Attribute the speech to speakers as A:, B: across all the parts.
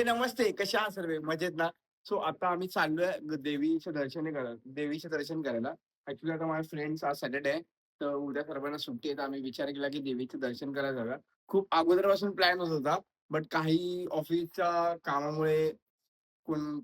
A: हे नमस्ते, कशा आहात सर्व? मजेत ना? सो आता आम्ही चाललोय देवीचे दर्शन करायला. ऍक्च्युली आता माझ्या फ्रेंड्स आज सॅटर्डे आहे, तर उद्या सर्वांना सुट्टी आहे. तर आम्ही विचार केला की देवीचं दर्शन करायला जाऊया. खूप अगोदरपासून प्लॅन होत होता, बट काही ऑफिसच्या कामामुळे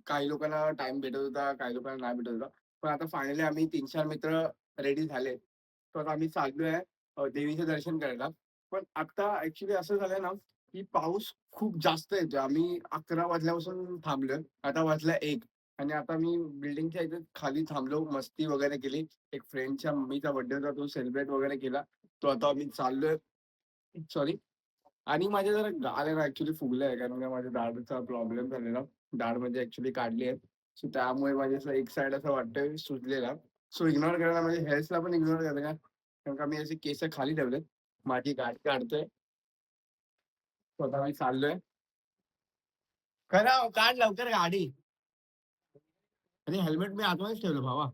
A: काही लोकांना टाइम भेटत होता, काही लोकांना नाही भेटत होता. पण आता फायनली आम्ही 3-4 मित्र रेडी झाले. तर आता आम्ही चाललोय देवीचं दर्शन करायला. पण आता ऍक्च्युली असं झालंय ना, की पाऊस खूप जास्त येतोय. आम्ही 11 वाजल्यापासून थांबलोय. आता वाजला 1 आणि आता मी बिल्डिंगच्या इथे खाली थांबलो, मस्ती वगैरे केली. एक फ्रेंडच्या मम्मीचा बर्थडे होता, तो सेलिब्रेट वगैरे केला. तो आता आम्ही चाललोय. सॉरी. आणि माझे जरा गाल आहे ना ऍक्च्युली फुगले आहे, कारण का माझ्या दाढचा प्रॉब्लेम झालेला. दाढ म्हणजे ऍक्च्युली काढली आहे. सो त्यामुळे माझे असं एक साइड असं वाटतंय सुजलेला. सो इग्नोर करायला म्हणजे हेअर्सला पण इग्नोर करायला का, कारण का मी असे केस खाली ठेवलेत. माझी गाडी काढतोय. स्वतः मी चाललोय. करा काढ लवकर गाडी. आणि हेल्मेट मी आतमध्येच ठेवलं भावा.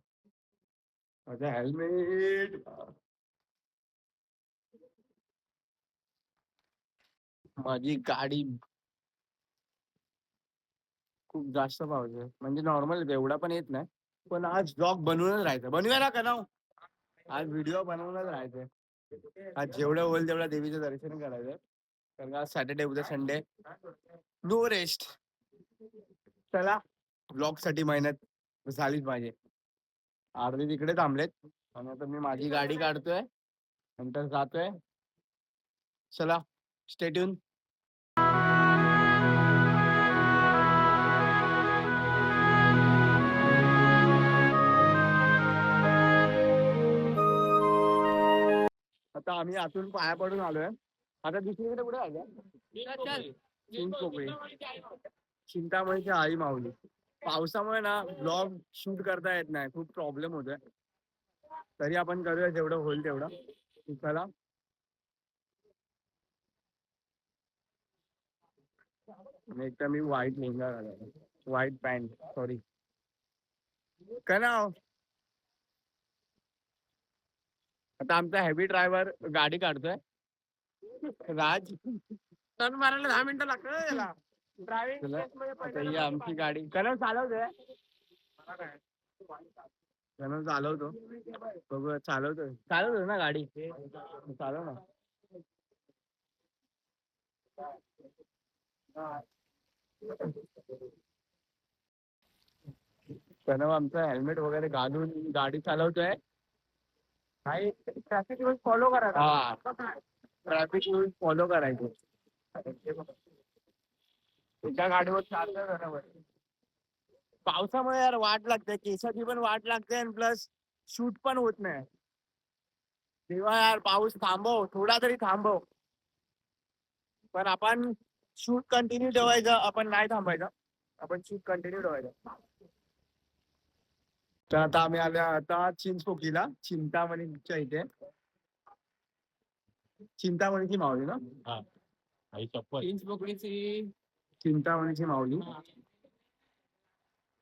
A: माझं हेल्मेट. माझी गाडी खूप जास्त पाऊस आहे. म्हणजे नॉर्मल एवढा पण येत नाही. पण आज ब्लॉग बनवूनच राहायचं. बनवूया ना का? आज व्हिडिओ बनवूनच राहायचंय. आज जेवढं होईल तेवढं देवीचं दर्शन करायचं. कारण का आज सॅटर्डे, उद्या संडे. No rest. चला, ब्लॉग साठी मेहनत झालीच पाहिजे. अर्धे तिकडे थांबलेत आणि आता मी माझी गाडी काढतोय, नंतर जातोय. चला, स्टे ट्यून. आता आम्ही आतून पाया पडून आलोय. आता दुसरीकडे कुठे आलोय? चिंचपोकळी. चिंतामणीची आई माऊली. पावसामुळे ना ब्लॉग शूट करता येत नाही, खूप प्रॉब्लेम होतोय. तरी आपण करूया जेवढं होईल तेवढं. चला. एक तर मी व्हाईट लेंगा घालायला, व्हाईट पॅन्ट, सॉरी. काय ना, आता आमचा हेवी ड्रायव्हर गाडी काढतोय, राज. टर्न मारायला 10 मिनिटं लागतात त्याला. ड्रायव्हिंग आता ही आमची गाडी करण चालवतोय. करण चालवतो. बघू चालवतो ना गाडी. चालव ना. प्रणव आमचा हेल्मेट वगैरे घालून गाडी चालवतोय. काही ट्रॅफिक रूल्स फॉलो करा. हा, ट्रॅफिक रूल्स फॉलो करायचे. एका गाडीवर 4 जण. पावसामुळे यार वाट लागते, केसाची पण वाट लागते आणि प्लस शूट पण होत नाही. तेव्हा यार पाऊस थांबव, थोडा तरी थांबव. पण आपण शूट कंटिन्यू ठेवायचं, आपण नाही थांबायचं. आपण शूट कंटिन्यू ठेवायचं. तर आता आम्ही आल्या आता चिंचपोकळीला, चिंतामणीच्या इथे. चिंतामणीची माऊली ना? हा, चिंचपोकळीची चिंतामणीची माऊली.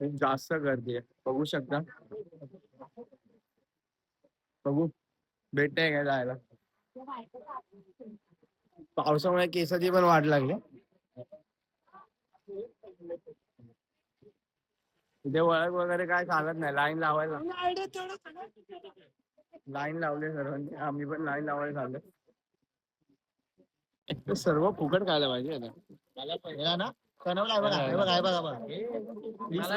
A: खूप जास्त गर्दी आहे, बघू शकता. बघू भेटते का जायला. पावसामुळे केसाची पण वाट लागली. तिथे ओळख वगैरे काय चालत नाही, लाईन लावायला. लाईन लावले सर्वांनी, आम्ही पण लाईन लावायला चाललोय. सर्व फुकट खायला पाहिजे ना. कनवला आहे बघा, हे बघा, हे बघा, बघा. 20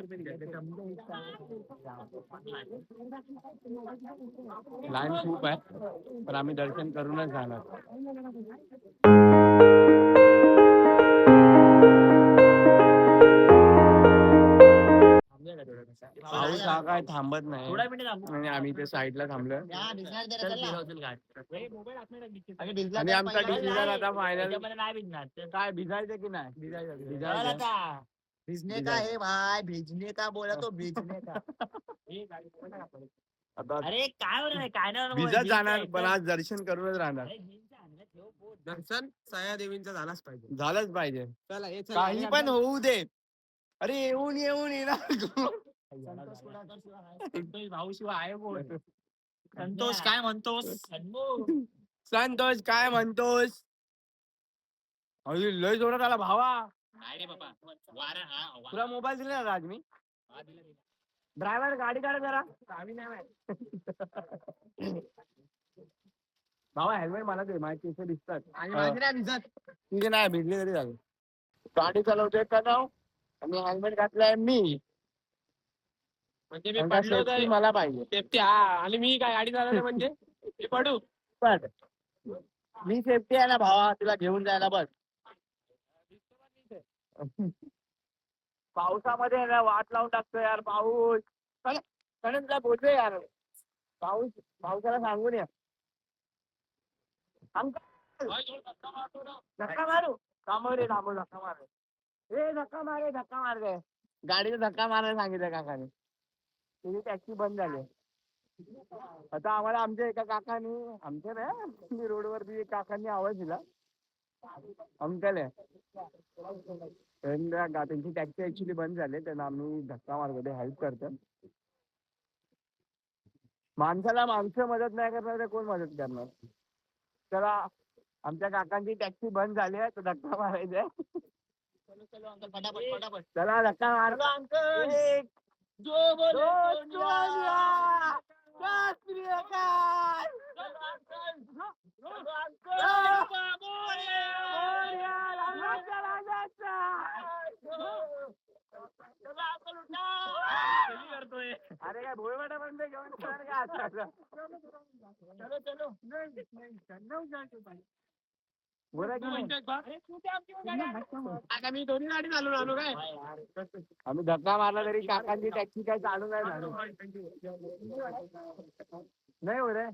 A: रुपये नाही. लाईन खूप आहे, पण आम्ही दर्शन करूनच जाणार. पाऊस हा काय थांबत नाही आणि आम्ही ते साईडला थांबलोय. आणि आमचा डिसिजन आता फायनल. काय भिजायचं की नाही? भिजायचं. भिजने का है भाई, भिजने का बोला तो भिजने का. आता अरे काय भिजत जाणार, पण आज दर्शन करूनच राहणार. दर्शन सया देवींचा झालाच पाहिजे, झालंच पाहिजे. काही पण होऊ दे. अरे येऊन येऊन येणार. भाऊ शिवाय आहे कोण? संतोष काय म्हणतोस? संतोष काय म्हणतोस? अरे लय जोरात आला भावा.
B: नाही रे बाबा, वारा
A: तुला मोबाईल दिला ना आज मी. ड्रायव्हर गाडी काढ जरा. भावा हेल्मेट मला दे, माझे केस दिसतात. आणि माझे नाही भिजत. तुझे नाही भिजले तरी झालं. गाडी चालवतोय का नाव आणि हेल्मेट घातलाय मी.
B: म्हणजे मी पडलो तर
A: मला पाहिजे.
B: सेफ्टी. हा, आणि मी काय गाडी चालवलं म्हणजे मी पडू.
A: पण मी सेफ्टी आहे ना भावा, तुला घेऊन जायला बस. पावसामध्ये ना वाट लावून टाकतो यार पाऊस. कारण तुला बोलतोय यार, पावसाला सांगून या. धक्का मारू थांबव रे, थांबव, धक्का मार रे, धक्का मार रे, धक्का मार रे. गाडीचा धक्का मारायला सांगितलं काकाने. तुझी टॅक्सी बंद झाली. आता आम्हाला आमच्या एका काकानी, आमच्या नाही रोडवरती एक काकांनी आवाज दिला. अंकल आहे त्यांची टॅक्सी ऍक्च्युली बंद झाली, त्यांना आम्ही धक्का मारतो, हेल्प करतो. माणसाला माणसं मदत नाही करणार तर कोण मदत करणार. चला, आमच्या काकांची टॅक्सी बंद झाली आहे, तर धक्का मारायचा.
B: फटाफट
A: चला धक्का मार अंकल. एक अरे काय भोयवाटा बंद घेऊन
B: आता मी दोन्ही गाडी चालून आलो काय.
A: आम्ही धक्का मारला तरी काकांची टॅक्सी काय चालू नाही झाली. नाही हो रे.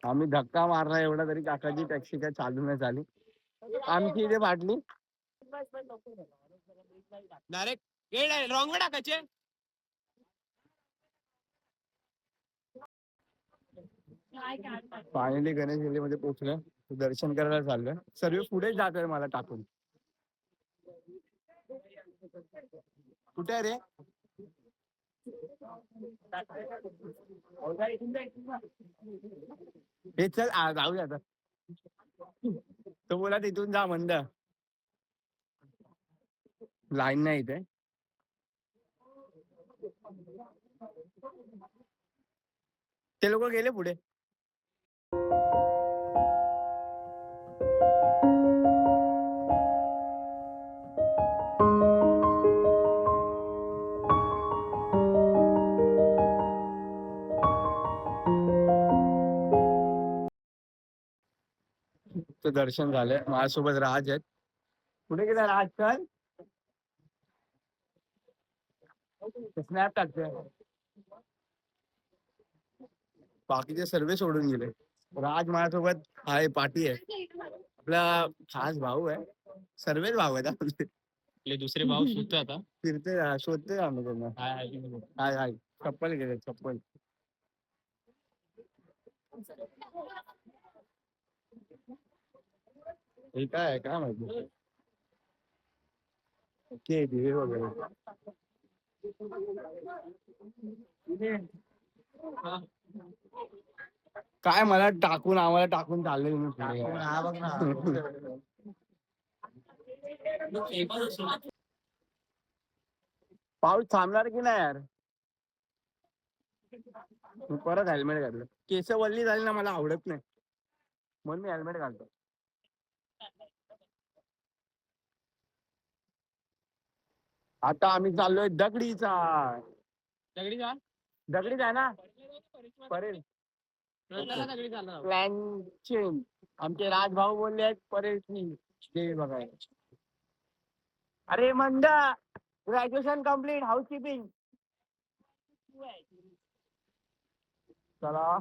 A: आम्ही धक्का मारला एवढा तरी काकाची टॅक्सी काय चालू नाही झाली. आमची इथे फाटली.
B: डायरेक्ट रॉंग वे टाकायचे.
A: फायनली गणेश गल्लीमध्ये पोहोचलोय. दर्शन करायला चाललोय. सर्व पुढे जात आहे मला टाकून. कुठे आहे रे. हे चल जाऊया आता. तो बोला तिथून जा मंद. लाईन नाही इथे. ते लोक गेले पुढे. तो दर्शन झालंय. माझ्यासोबत राज आहेत. कुठे गेला राज? चल स्नॅप टाकतोय. बाकीचे सर्वे सोडून गेले. राज माझ्यासोबत आहे, पाठी आहे. आपला खास भाऊ आहे. सर्वेच भाऊ आहेत आपले.
B: दुसरे भाऊ सुटतो आता.
A: फिरते शोधते आम्ही त्यांना. हाय हाय. चप्पल गेले, चप्पल. हे काय आहे काय माहिती. ओके दिवे वगैरे. काय मला टाकून आम्हाला टाकून चालले पाऊस थांबणार की नाही यार. परत हेल्मेट घातलं. केस वल्ली झाली ना, मला आवडत नाही म्हणून मी हेल्मेट घालतो. आता आम्ही चाललोय दगडीचा. दगडीच आहे ना. Parel plan change. आमचे राजभाऊ बोलले आहेत परेल देवी बघाय. अरे मंद, ग्रॅज्युएशन कम्प्लीट हाऊसकीपिंग. चला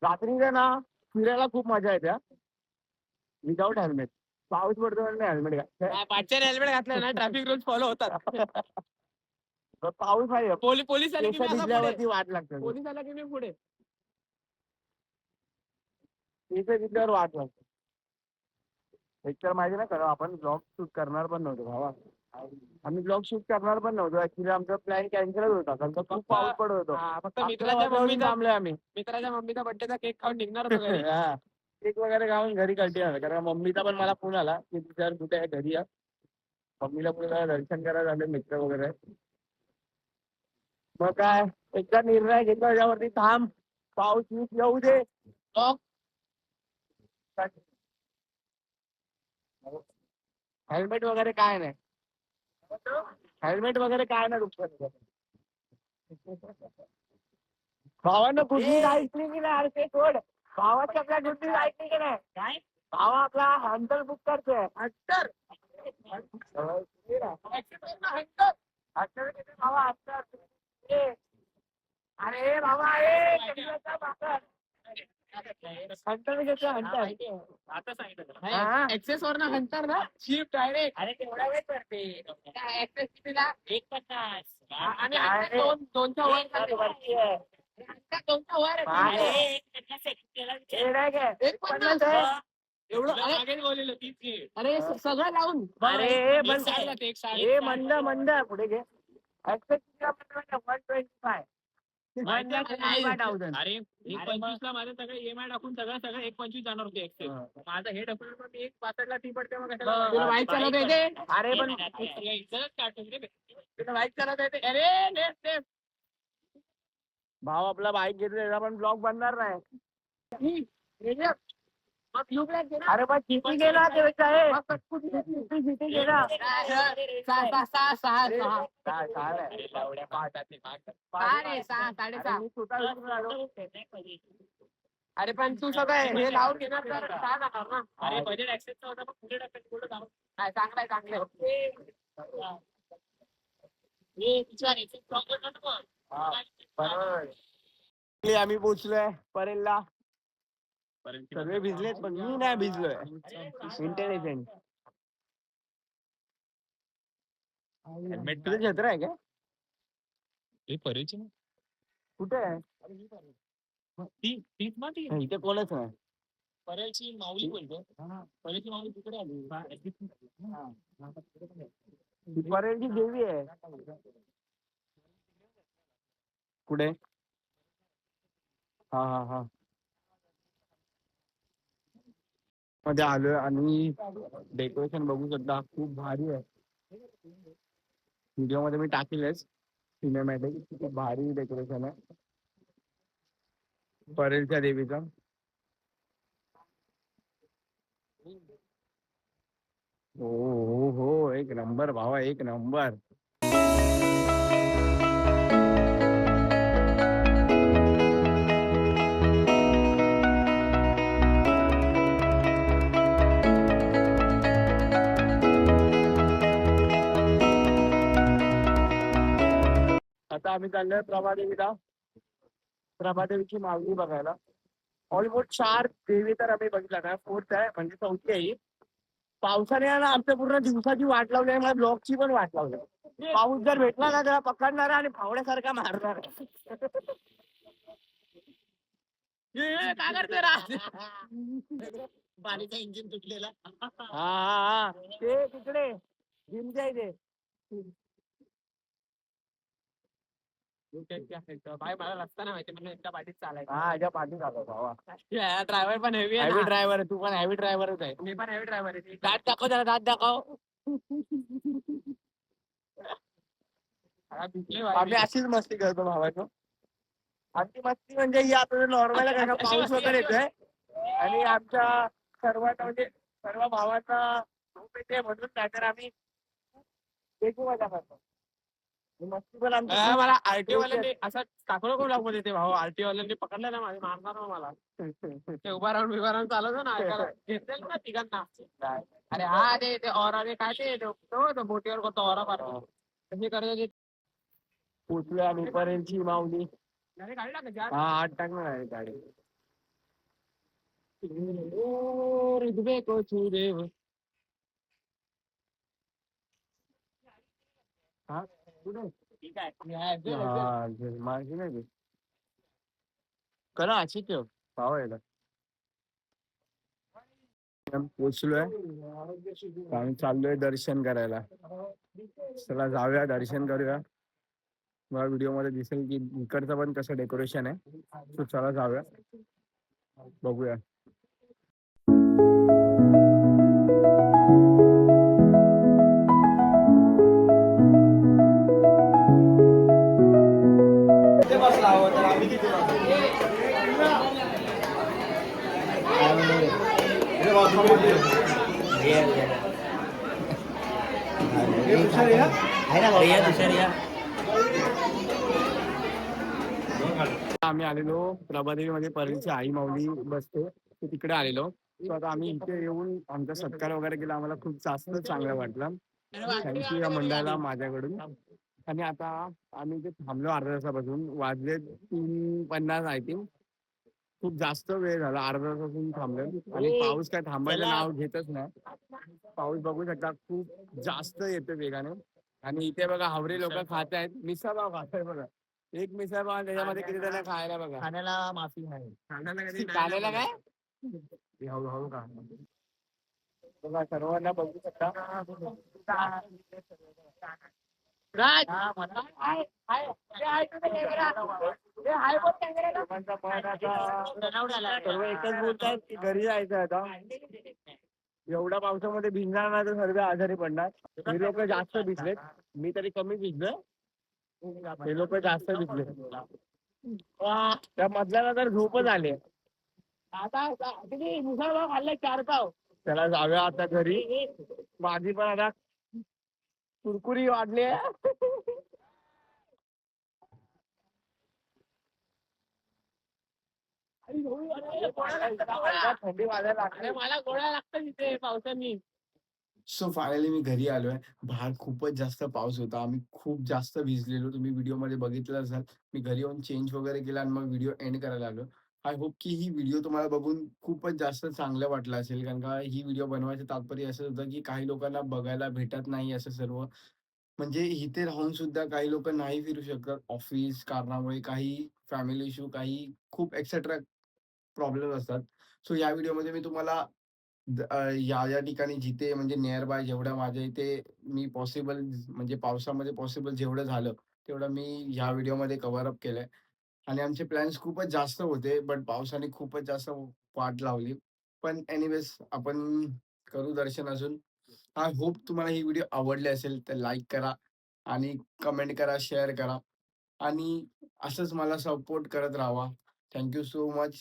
A: रात्रीला ना फिरायला खूप मजा येते विदाऊट हेल्मेट. पाऊस पडतो म्हणून हेल्मेट घाल.
B: पाचशे हेल्मेट घातलं ना, ट्रॅफिक रूल्स फॉलो होतात.
A: पाऊस आहे.
B: पोलीस आले की मी असा पुढे.
A: वाट लागते.
B: पोलीस आला की मी पुढे.
A: तिथे तिथल्यावर वाट लागते. एक तर माहिती ना, खरं आपण ब्लॉग शूट करणार पण नव्हतो भावा. आम्ही ब्लॉग शूट करणार पण नव्हतो ऍक्च्युली आमचा प्लॅन कॅन्सल होता कारण का खूप पाऊस पडत होतो.
B: फक्त
A: अकरा
B: मित्राच्या
A: वाजल्यावरून
B: मम्मीचा
A: थांबलोय आम्ही.
B: मित्राच्या मम्मीचा बर्थडेचा केक खाऊन निघणार होतो घरी.
A: हा. केक वगैरे खाऊन घरी कंटिन्यू आला कारण मम्मीचा पण मला फोन आला की तुझ्या कुठे आहे घरी या. मम्मीला पुन्हा दर्शन करायला झाले मित्र वगैरे. मग काय एकदा निर्णय घेतला त्याच्यावरती थांब पाऊस येऊ दे. हेल्मेट वगैरे काय नाही. हेल्मेट वगैरे काय नाही दुसरं. भावानं कुठली ऐकली की नाही अरे ते सोड. भावाची आपल्या कुठली ऐकली की नाही काय भावा आपला हंटर बुक करतोय हंटर भावा हंटर अरे बाबा हंटर घेतो हंटर
B: एक्सेस वर ना हंटर ना शिफ्ट डायरेक्ट.
C: अरे तेवढा वेळ करते
B: एक्सेस कितीला
C: 1:50
B: आणि hunter दोनच्या वर चालते. hunter दोनच्या वर आहे.
C: अरे 1:50 केला
B: एक पन्नास आहे. एवढं मागेच बोललेलं तीच घे. अरे सगळं लावून
A: अरे
B: एक
A: पण
B: साडला ते एक साड.
A: हे मंद पुढे घे 125
B: अरे 1.25 ला माझं सगळं EMI टाकून सगळं 1.25 जाणार होते एक्सेस. माझं हे टाकून मी 1.65 ती पडते मग कशाला तुला बाईक चालवता येते.
A: अरे पण
B: तुला बाईक चालवता येते. अरे लेफ्ट
A: भाव आपला बाईक घेतला त्याचा पण ब्लॉक बनणार नाही. अरे पण किती गेला ते गेला मी स्वतः विसरून आलो.
B: अरे पण तू सगळं हे लावून घेणार तर काय जाणार ना.
C: अरे बजेट ऍक्सेस होता पण पुढे टाकायचं पुढे जाऊ
B: काय चांगलंय चांगलंय.
A: बरोबर आम्ही पोहोचलोय परेलला. सगळे भिजलेत पण मी नाही भिजलोय. इंटेलिजंट तुझं छत्र आहे का
C: परेची
A: कुठे आहे
C: तीच ना ती
A: इथे कोणच नाही.
C: परेची माऊली बोलतो परेची माऊली तिकडे आली
A: ही परेलची देवी आहे. कुठे हा हा हा मध्ये आलोय आणि डेकोरेशन बघू शकता खूप भारी आहे. व्हिडिओ मध्ये मी टाकेलच सिनेमॅटिक खूप भारी डेकोरेशन आहे परेलच्या देवीचं. हो एक नंबर भावा एक नंबर. आता आम्ही चाललोय प्रभादेवीला. प्रभादेवीची मागणी बघायला. ऑलमोस्ट 4 देवी तर आम्ही बघितला ना. 4th आहे म्हणजे 4थी आहे ही. पावसाने ना आमच्या पूर्ण दिवसाची वाट लावली आहे. मला ब्लॉगची पण वाट लावली. पाऊस जर भेटला ना त्याला पकडणार आणि फावड्यासारखा मारणार.
B: काय करते राज.
C: पाणीचा इंजिन तुटलेला
A: हा ते तिकडे जिमच्या इथे.
B: बाय मला रस्ता नाही माहिती म्हणून एकटा पाठीत चालायचं.
A: हा याच्या पाठी झालो भावा.
B: ड्रायव्हर पण हेवी आहे
A: हॅवी
B: ना.
A: ड्रायव्हर आहे तू पण हॅवी ड्रायव्हरच आहे.
B: मी पण हेवी ड्रायव्हर आहे.
A: दात दाखव जरा दात दाखव. आम्ही अशीच मस्ती करतो भावाचं. आमची मस्ती म्हणजे ही आपल्याला नॉर्मल आहे का पाऊस वगैरे येतोय आणि आमच्या सर्वांना म्हणजे सर्व भावांना झोप येते म्हणून नाहीतर आम्ही देखू मजा करतो. मस्ती पण आमची
B: मला आरटीओ वाल्यांनी असं टाकलं कोण लागू देते भाऊ. आरटीओ वाल्यांनी पकडलं ना माझे मारणार ना मला. ते उभा राहून चालवतो ना घेतलेल ना तिघांना. अरे हा ते औरा काय ते बोटीवर कोणता औरा मारतो तशी करत होते.
A: पोचलो आम्ही परेलची माऊली.
B: गाडी टाकायची
A: हा 8 टाकणार आहे गाडी. हा कुठे
C: ठीक आहे
A: हा माहिती नाही करा अशी ठेव भावा याला पोचलोय आम्ही चाललोय दर्शन करायला. चला जाऊया दर्शन करूया. मला व्हिडिओ मध्ये दिसेल की इकडचं पण कसं डेकोरेशन आहे. So चला जाऊया बघूया. आम्ही आलेलो प्रभादेवी मध्ये परळीची आई माऊली बसते तर तिकडे आलेलो. So आता आम्ही इथे येऊन आमचा सत्कार वगैरे केला. आम्हाला खूप जास्त चांगलं वाटलं. थँक्यू या मंडळाला माझ्याकडून. आणि आता आम्ही इथे थांबलो अर्ध्या तासापासून. वाजले 3:50 आय थिंक. खूप जास्त वेळ झाला अर्धा तासापासून थांबलो आणि पाऊस काय थांबायचं नाव घेतच नाही. पाऊस बघू शकता खूप जास्त येतो वेगाने. आणि इथे बघा हावरे लोक खात आहेत. मिसळपाव खात आहे बघा. एक मिसळपाव त्याच्यामध्ये किती जण खायला बघा.
C: खाण्याला माफी नाही.
A: खाण्याला काय हळूहळू का बघा सर्वांना बघू शकता.
B: राज
A: लोकांचा पण आता सर्व एकच बोलतात की घरी जायचं आता. एवढ्या पावसामध्ये भिजणार नाही तर सर्व आजारी पडणार. हे लोक जास्त भिजलेत. मी तरी कमी भिजलोय. हे लोक जास्त भिजले. त्या मधल्याला तर झोपच आले.
B: आता किती मुसळपाव खाल्ले 4 पाव.
A: त्याला जाऊया आता घरी. माझी पण आता कुरकुरी वाढली आहे. थंडी वाजायला लागली.
B: मला गोळ्या लागतात इथे पावसानी.
A: सो फायनली मी घरी आलोय. बाहेर खूपच जास्त पाऊस होता. आम्ही खूप जास्त भिजलेलो. तुम्ही व्हिडिओ मध्ये बघितलं असाल. मी घरी येऊन चेंज वगैरे केला आणि मग व्हिडिओ एंड करायला आलो. आय होप की ही व्हिडिओ तुम्हाला बघून खूपच जास्त चांगलं वाटलं असेल. कारण का ही व्हिडिओ बनवायचं तात्पर्य असं होतं की काही लोकांना बघायला भेटत नाही असं सर्व. म्हणजे इथे राहून सुद्धा काही लोक नाही फिरू शकत. ऑफिस कारणामुळे काही फॅमिली इश्यू काही खूप एक्सेट्रा प्रॉब्लेम असतात. सो या व्हिडिओमध्ये मी तुम्हाला या ठिकाणी जिथे म्हणजे निअर बाय जेवढ्या माझ्या इथे मी पॉसिबल म्हणजे पावसामध्ये पॉसिबल जेवढं झालं तेवढं मी ह्या व्हिडिओमध्ये कव्हर अप केलंय. आणि आमचे प्लॅन्स खूपच जास्त होते बट पावसाने खूपच जास्त वाट लावली. पण एनिवेज आपण करू दर्शन अजून. आय होप तुम्हाला ही व्हिडिओ आवडली असेल तर लाईक करा आणि कमेंट करा, शेअर करा आणि असंच मला सपोर्ट करत राहावा. Thank you so much.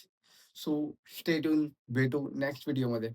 A: So stay tune. भेटू नेक्स्ट व्हिडिओमध्ये.